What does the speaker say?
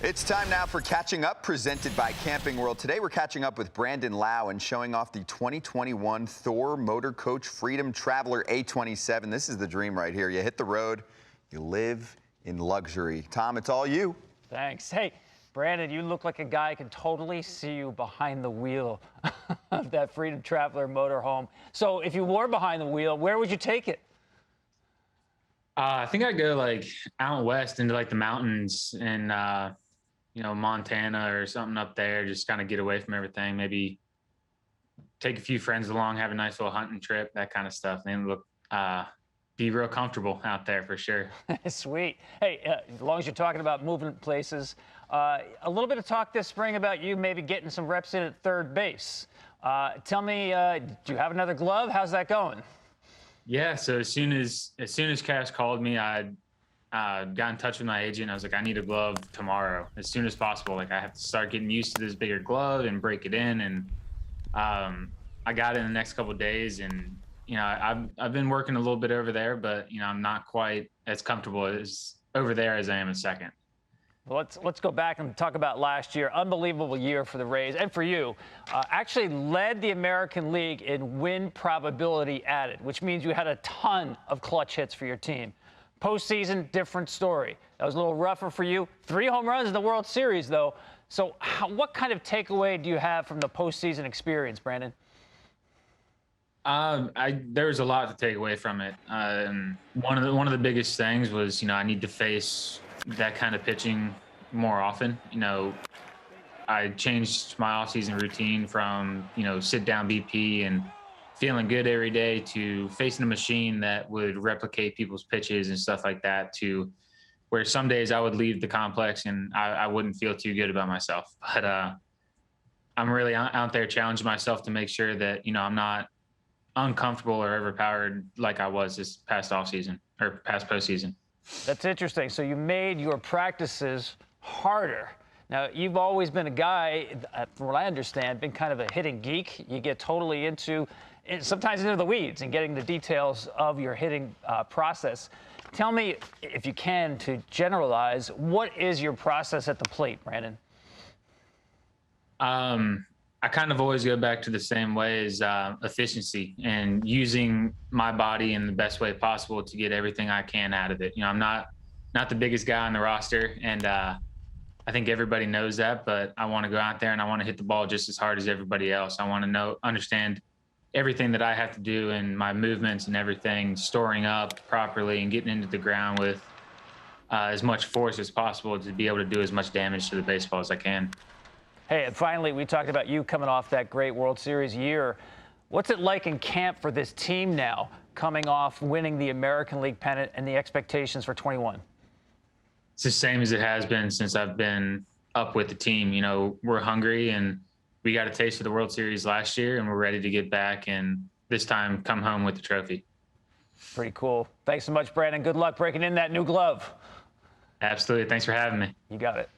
It's time now for Catching Up, presented by Camping World. Today we're catching up with Brandon Lowe and showing off the 2021 Thor Motor Coach Freedom Traveler A27. This is the dream right here. You hit the road, you live in luxury. Tom, it's all you. Thanks. Hey, Brandon, you look like a guy I can totally see you behind the wheel of that Freedom Traveler motorhome. So if you were behind the wheel, where would you take it? I think I'd go like out west into like the mountains and Montana or something up there, just kind of get away from everything. Maybe take a few friends along, have a nice little hunting trip, that kind of stuff. And look, be real comfortable out there for sure. Sweet. Hey, as long as you're talking about moving places, a little bit of talk this spring about you maybe getting some reps in at third base. Tell me, do you have another glove? How's that going? Yeah. So as soon as Cash called me, I got in touch with my agent. I was like, I need a glove tomorrow, as soon as possible. Like, I have to start getting used to this bigger glove and break it in. And I got it in the next couple of days. And I've been working a little bit over there, but I'm not quite as comfortable as over there as I am in second. Well, let's go back and talk about last year. Unbelievable year for the Rays and for you. Actually led the American League in win probability added, which means you had a ton of clutch hits for your team. Postseason, different story. That was a little rougher for you. 3 home runs in the World Series, though. So what kind of takeaway do you have from the postseason experience, Brandon? There's a lot to take away from it. One of the biggest things was, I need to face that kind of pitching more often. I changed my offseason routine from, sit down BP and feeling good every day to facing a machine that would replicate people's pitches and stuff like that, to where some days I would leave the complex and I wouldn't feel too good about myself. But I'm really out there challenging myself to make sure that, I'm not uncomfortable or overpowered like I was this past offseason or past postseason. That's interesting. So you made your practices harder. Now, you've always been a guy, from what I understand, been kind of a hitting geek. You get totally sometimes into the weeds and getting the details of your hitting process. Tell me, if you can, to generalize, what is your process at the plate, Brandon? I kind of always go back to the same way as efficiency and using my body in the best way possible to get everything I can out of it. I'm not the biggest guy on the roster, and I think everybody knows that, but I want to go out there and I want to hit the ball just as hard as everybody else. I want to understand everything that I have to do and my movements and everything, storing up properly and getting into the ground with as much force as possible to be able to do as much damage to the baseball as I can. Hey, and finally, we talked about you coming off that great World Series year. What's it like in camp for this team now, coming off winning the American League pennant and the expectations for 21? It's the same as it has been since I've been up with the team. We're hungry, and we got a taste of the World Series last year, and we're ready to get back and this time come home with the trophy. Pretty cool. Thanks so much, Brandon. Good luck breaking in that new glove. Absolutely. Thanks for having me. You got it.